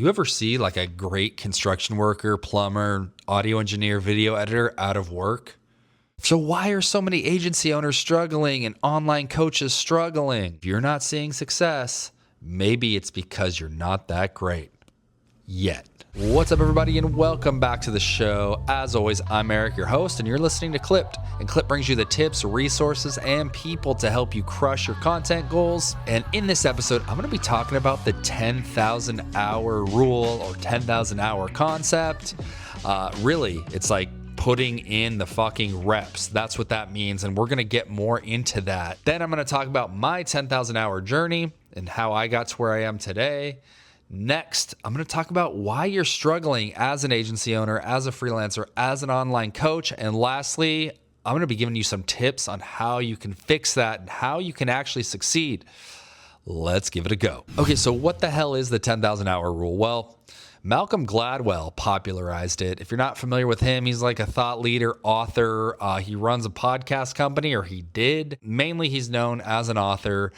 You ever see like a great construction worker, plumber, audio engineer, video editor out of work? So why are so many agency owners struggling and online coaches struggling? If you're not seeing success, maybe it's because you're not that great yet. What's up, everybody, and welcome back to the show. As always, I'm Eric, your host, and you're listening to Clipped. And Clip brings you the tips, resources, and people to help you crush your content goals. And in this episode, I'm going to be talking about the 10,000 hour rule or 10,000 hour concept. Really, it's like putting in the fucking reps. That's what that means. And we're going to get more into that. Then I'm going to talk about my 10,000 hour journey and how I got to where I am today. Next, I'm going to talk about why you're struggling as an agency owner, as a freelancer, as an online coach. And lastly, I'm going to be giving you some tips on how you can fix that and how you can actually succeed. Let's give it a go. Okay, so what the hell is the 10,000 hour rule? Well, Malcolm Gladwell popularized it. If you're not familiar with him, he's like a thought leader, author. He runs a podcast company, or he did. Mainly, he's known as an author.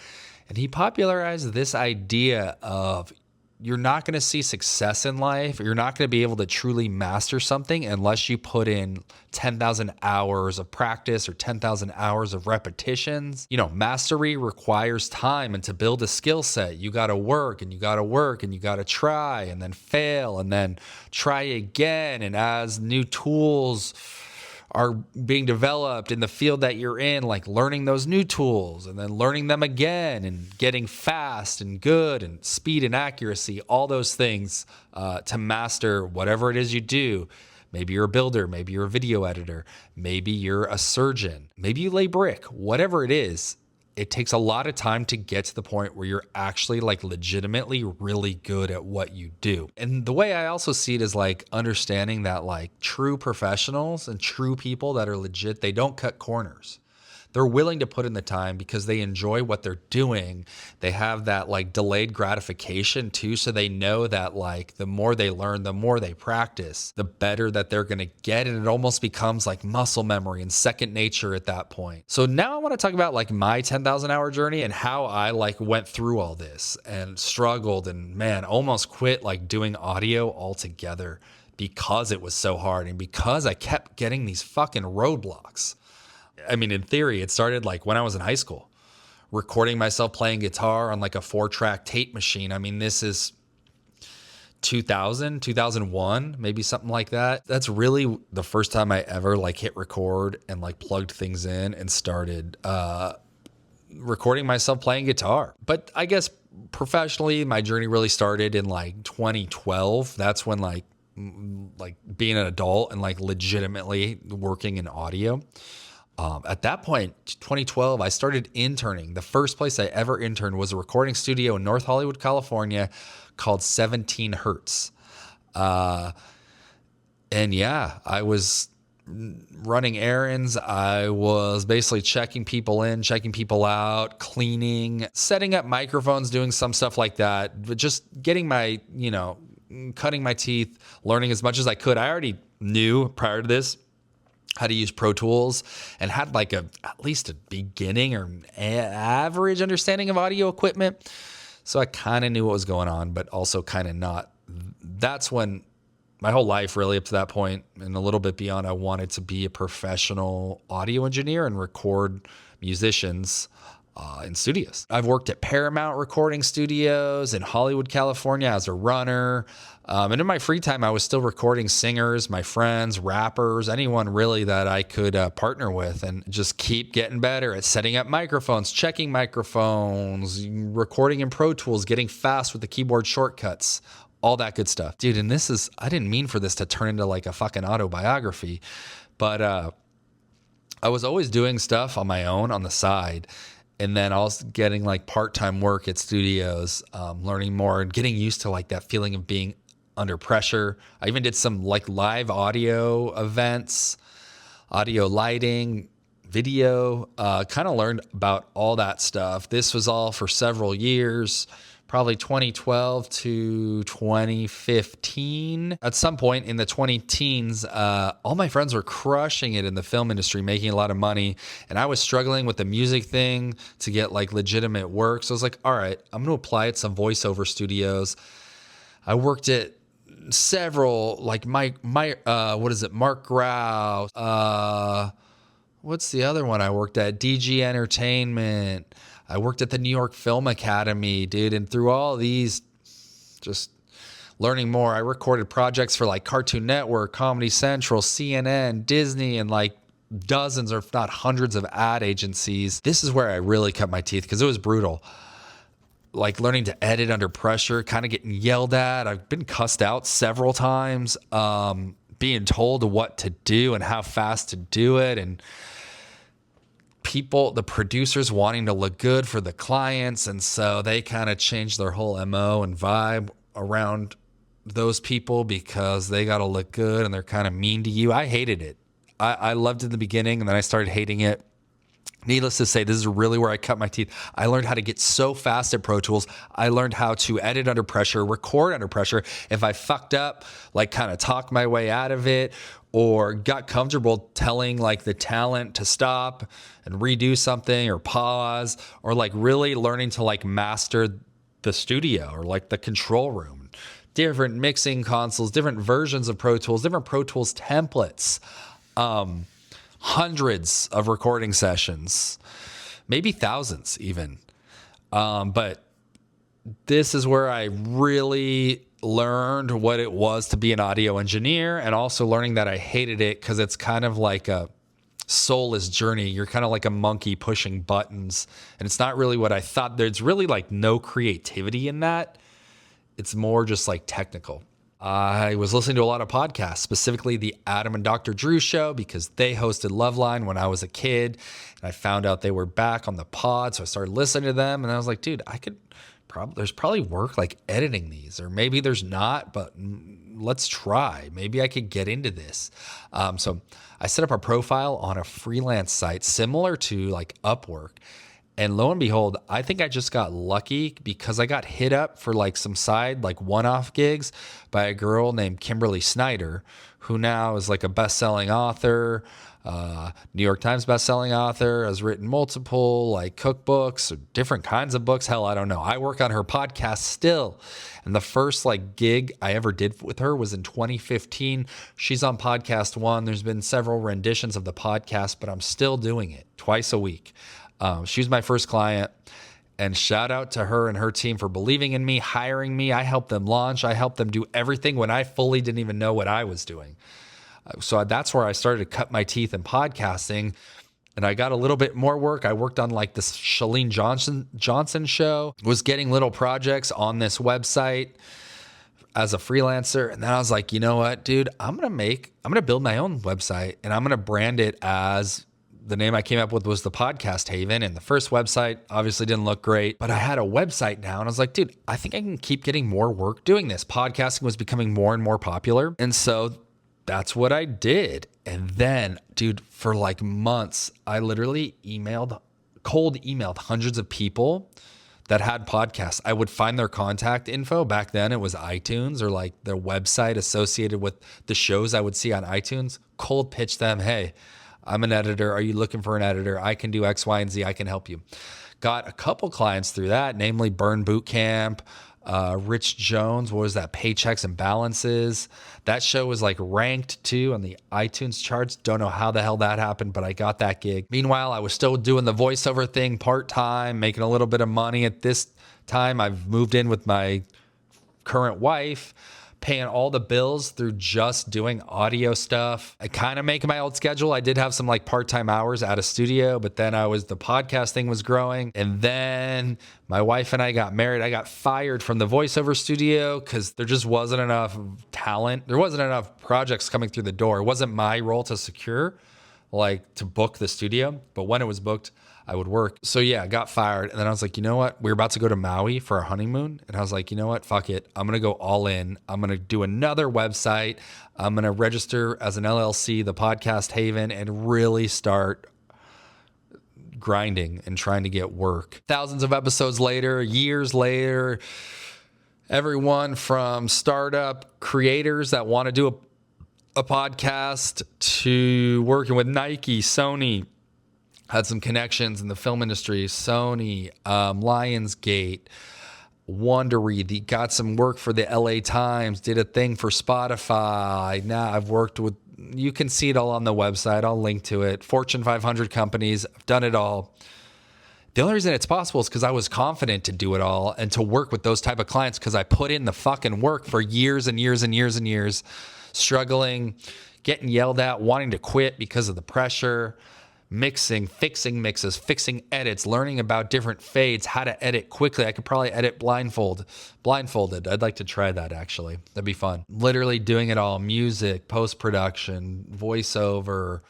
And he popularized this idea of you're not going to see success in life. You're not going to be able to truly master something unless you put in 10,000 hours of practice or 10,000 hours of repetitions. You know, mastery requires time, and to build a skill set, you got to work and you got to work and you got to try and then fail and then try again. And as new tools are being developed in the field that you're in, like learning those new tools and then learning them again and getting fast and good and speed and accuracy, all those things to master whatever it is you do. Maybe you're a builder, maybe you're a video editor, maybe you're a surgeon, maybe you lay brick, whatever it is. It takes a lot of time to get to the point where you're actually like legitimately really good at what you do. And the way I also see it is like understanding that like true professionals and true people that are legit, they don't cut corners. They're willing to put in the time because they enjoy what they're doing. They have that like delayed gratification too. So they know that like the more they learn, the more they practice, the better that they're going to get. And it almost becomes like muscle memory and second nature at that point. So now I want to talk about like my 10,000 hour journey and how I like went through all this and struggled and man, almost quit like doing audio altogether because it was so hard and because I kept getting these fucking roadblocks. I mean, in theory, it started like when I was in high school, recording myself playing guitar on like a 4-track tape machine. I mean, this is 2000, 2001, maybe something like that. That's really the first time I ever like hit record and like plugged things in and started recording myself playing guitar. But I guess professionally, my journey really started in like 2012. That's when like being an adult and like legitimately working in audio. At that point, 2012, I started interning. The first place I ever interned was a recording studio in North Hollywood, California called 17 Hertz. And yeah, I was running errands. I was basically checking people in, checking people out, cleaning, setting up microphones, doing some stuff like that, but just getting my, cutting my teeth, learning as much as I could. I already knew prior to this how to use Pro Tools and had like at least a beginning or average understanding of audio equipment. So I kind of knew what was going on, but also kind of not. That's when my whole life really up to that point and a little bit beyond, I wanted to be a professional audio engineer and record musicians in studios. I've worked at Paramount recording studios in Hollywood, California as a runner. And in my free time, I was still recording singers, my friends, rappers, anyone really that I could partner with and just keep getting better at setting up microphones, checking microphones, recording in Pro Tools, getting fast with the keyboard shortcuts, all that good stuff. Dude, and I didn't mean for this to turn into like a fucking autobiography, but I was always doing stuff on my own on the side. And then I was getting like part-time work at studios, learning more and getting used to like that feeling of being under pressure. I even did some like live audio events, audio lighting, video, kind of learned about all that stuff. This was all for several years, probably 2012 to 2015. At some point in the 20-teens, all my friends were crushing it in the film industry, making a lot of money. And I was struggling with the music thing to get like legitimate work. So I was like, all right, I'm going to apply at some voiceover studios. I worked at several, like Mark Grau. What's the other one I worked at? DG Entertainment. I worked at the New York Film Academy, dude. And through all these, just learning more, I recorded projects for like Cartoon Network, Comedy Central, CNN, Disney, and like dozens or if not hundreds of ad agencies. This is where I really cut my teeth because it was brutal. Like learning to edit under pressure, kind of getting yelled at. I've been cussed out several times, being told what to do and how fast to do it. And the producers wanting to look good for the clients. And so they kind of changed their whole MO and vibe around those people because they got to look good and they're kind of mean to you. I hated it. I loved it in the beginning and then I started hating it. Needless to say, this is really where I cut my teeth. I learned how to get so fast at Pro Tools. I learned how to edit under pressure, record under pressure. If I fucked up, like kind of talk my way out of it or got comfortable telling like the talent to stop and redo something or pause or like really learning to like master the studio or like the control room, different mixing consoles, different versions of Pro Tools, different Pro Tools templates. Hundreds of recording sessions, maybe thousands even. But this is where I really learned what it was to be an audio engineer and also learning that I hated it because it's kind of like a soulless journey. You're kind of like a monkey pushing buttons and it's not really what I thought. There's really like no creativity in that. It's more just like technical. I was listening to a lot of podcasts, specifically the Adam and Dr. Drew show, because they hosted Loveline when I was a kid. And I found out they were back on the pod. So I started listening to them and I was like, dude, there's probably work like editing these, or maybe there's not, but let's try. Maybe I could get into this. So I set up a profile on a freelance site similar to like Upwork. And lo and behold, I think I just got lucky because I got hit up for like some side, like one-off gigs by a girl named Kimberly Snyder, who now is like a best-selling author, New York Times best-selling author, has written multiple like cookbooks, or different kinds of books. Hell, I don't know. I work on her podcast still. And the first like gig I ever did with her was in 2015. She's on podcast one. There's been several renditions of the podcast, but I'm still doing it twice a week. She was my first client, and shout out to her and her team for believing in me, hiring me. I helped them launch. I helped them do everything when I fully didn't even know what I was doing. So that's where I started to cut my teeth in podcasting, and I got a little bit more work. I worked on like this Chalene Johnson show, was getting little projects on this website as a freelancer. And then I was like, you know what, dude, I'm going to build my own website and I'm going to brand it as the name I came up with was the Podcast Haven, and the first website obviously didn't look great, but I had a website now and I was like, dude, I think I can keep getting more work doing this. Podcasting was becoming more and more popular. And so that's what I did. And then, dude, for like months, I literally cold emailed hundreds of people that had podcasts. I would find their contact info. Back then it was iTunes or like their website associated with the shows I would see on iTunes, cold pitch them, hey, I'm an editor. Are you looking for an editor? I can do X, Y, and Z. I can help you. Got a couple clients through that, namely Burn Bootcamp, Rich Jones. What was that? Paychecks and Balances. That show was like ranked too on the iTunes charts. Don't know how the hell that happened, but I got that gig. Meanwhile, I was still doing the voiceover thing part-time, making a little bit of money. At this time, I've moved in with my current wife, paying all the bills through just doing audio stuff. I kind of make my old schedule. I did have some like part-time hours at a studio, but then the podcast thing was growing. And then my wife and I got married. I got fired from the voiceover studio because there just wasn't enough talent. There wasn't enough projects coming through the door. It wasn't my role to secure, like to book the studio, but when it was booked, I would work. So yeah, I got fired. And then I was like, you know what? We were about to go to Maui for our honeymoon. And I was like, you know what? Fuck it. I'm going to go all in. I'm going to do another website. I'm going to register as an LLC, the Podcast Haven, and really start grinding and trying to get work. Thousands of episodes later, years later, everyone from startup creators that want to do a podcast to working with Nike, Sony, had some connections in the film industry, Sony, Lionsgate, Wondery, got some work for the LA Times, did a thing for Spotify. Now I've worked with, you can see it all on the website. I'll link to it. Fortune 500 companies, I've done it all. The only reason it's possible is because I was confident to do it all and to work with those type of clients because I put in the fucking work for years and years and years and years, struggling, getting yelled at, wanting to quit because of the pressure, mixing, fixing mixes, fixing edits, learning about different fades, how to edit quickly. I could probably edit blindfolded. I'd like to try that actually. That'd be fun. Literally doing it all, music, post-production, voiceover,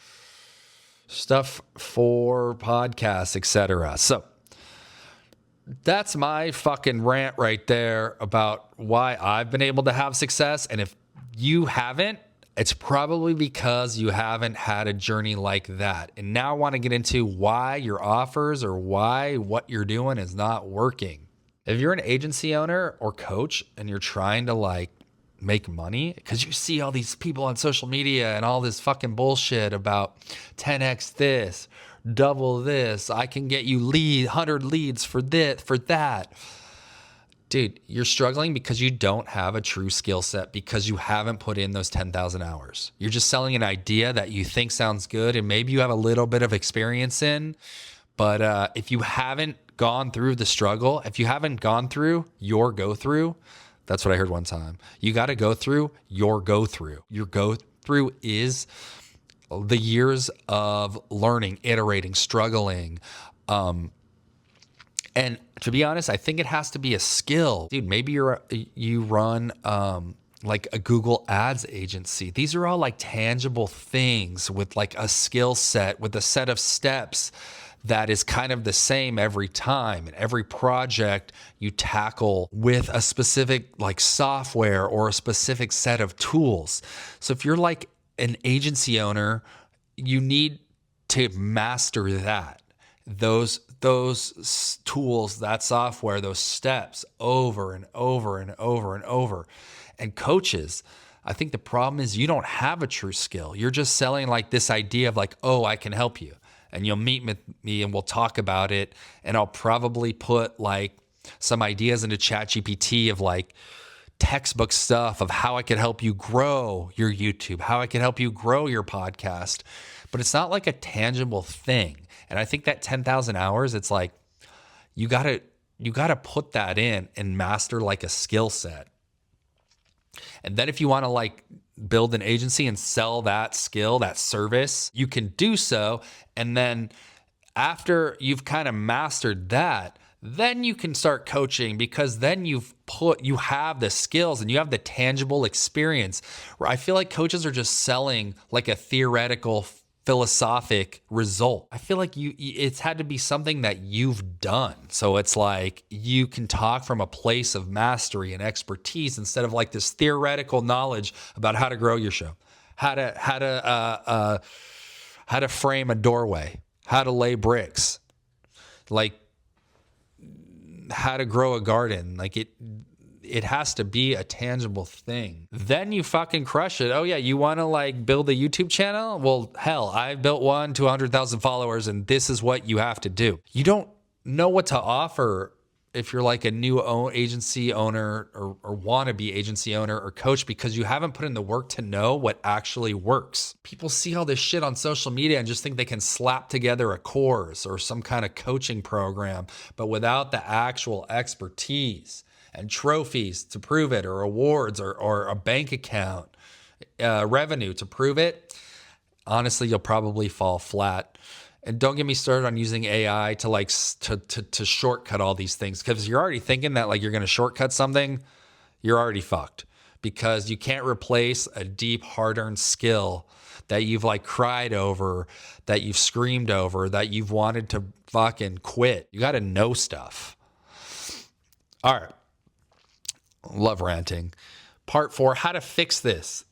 stuff for podcasts, etc. So that's my fucking rant right there about why I've been able to have success. And if you haven't, it's probably because you haven't had a journey like that. And now I want to get into why your offers or why what you're doing is not working. If you're an agency owner or coach and you're trying to like make money, because you see all these people on social media and all this fucking bullshit about 10x this, double this, I can get you 100 leads for this, for that. Dude, you're struggling because you don't have a true skill set because you haven't put in those 10,000 hours. You're just selling an idea that you think sounds good and maybe you have a little bit of experience in, but if you haven't gone through the struggle, if you haven't gone through your go through, that's what I heard one time. You got to go through your go through. Your go through is the years of learning, iterating, struggling. And to be honest, I think it has to be a skill. Dude, maybe you run like a Google Ads agency. These are all like tangible things with like a skill set, with a set of steps that is kind of the same every time. And every project you tackle with a specific like software or a specific set of tools. So if you're like an agency owner, you need to master that. Those tools, that software, those steps over and over and over and over. And coaches, I think the problem is you don't have a true skill. You're just selling like this idea of like, oh, I can help you. And you'll meet with me and we'll talk about it. And I'll probably put like some ideas into ChatGPT of like textbook stuff of how I could help you grow your YouTube, how I can help you grow your podcast. But it's not like a tangible thing. And I think that 10,000 hours, it's like you gotta put that in and master like a skill set. And then if you want to like build an agency and sell that skill, that service, you can do so. And then after you've kind of mastered that, then you can start coaching because then you have the skills and you have the tangible experience. Where I feel like coaches are just selling like a theoretical philosophic result. I feel like it's had to be something that you've done. So it's like you can talk from a place of mastery and expertise instead of like this theoretical knowledge about how to grow your show, how to frame a doorway, how to lay bricks, like how to grow a garden. Like it has to be a tangible thing. Then you fucking crush it. Oh yeah, you want to like build a YouTube channel? Well, hell, I built one, 200,000 followers, and this is what you have to do. You don't know what to offer if you're like a new agency owner or wannabe agency owner or coach because you haven't put in the work to know what actually works. People see all this shit on social media and just think they can slap together a course or some kind of coaching program, but without the actual expertise and trophies to prove it, or awards, or a bank account, revenue to prove it, honestly, you'll probably fall flat. And don't get me started on using AI to like to shortcut all these things, because you're already thinking that like you're going to shortcut something, you're already fucked, because you can't replace a deep, hard-earned skill that you've like cried over, that you've screamed over, that you've wanted to fucking quit. You got to know stuff. All right. Love ranting. Part 4, how to fix this.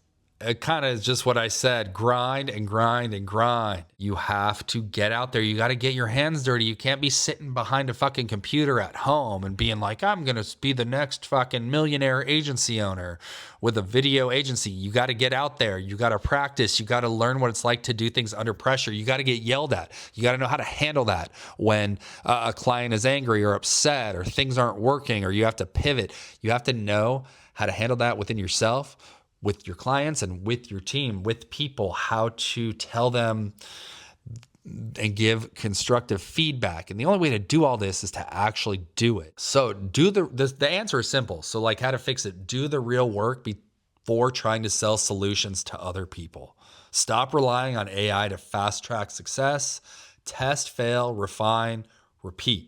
it kind of is just what I said, grind and grind and grind. You have to get out there. You got to get your hands dirty. You can't be sitting behind a fucking computer at home and being like, I'm going to be the next fucking millionaire agency owner with a video agency. You got to get out there. You got to practice. You got to learn what it's like to do things under pressure. You got to get yelled at. You got to know how to handle that when a client is angry or upset or things aren't working or you have to pivot. You have to know how to handle that within yourself, with your clients and with your team, with people, how to tell them and give constructive feedback. And the only way to do all this is to actually do it. So the answer is simple. So like how to fix it, do the real work before trying to sell solutions to other people. Stop relying on AI to fast track success. Test, fail, refine, repeat.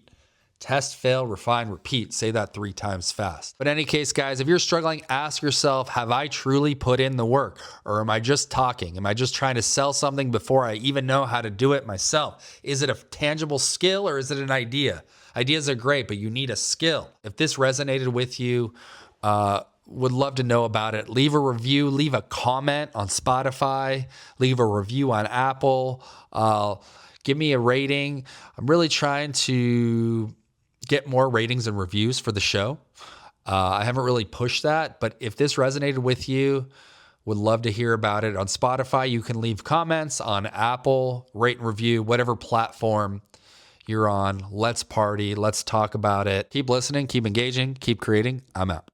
Test, fail, refine, repeat. Say that 3 times fast. But in any case, guys, if you're struggling, ask yourself, have I truly put in the work? Or am I just talking? Am I just trying to sell something before I even know how to do it myself? Is it a tangible skill or is it an idea? Ideas are great, but you need a skill. If this resonated with you, would love to know about it. Leave a review, leave a comment on Spotify, leave a review on Apple, give me a rating. I'm really trying to get more ratings and reviews for the show. I haven't really pushed that, but if this resonated with you, would love to hear about it. On Spotify, you can leave comments. On Apple, rate and review, whatever platform you're on. Let's party. Let's talk about it. Keep listening, keep engaging, keep creating. I'm out.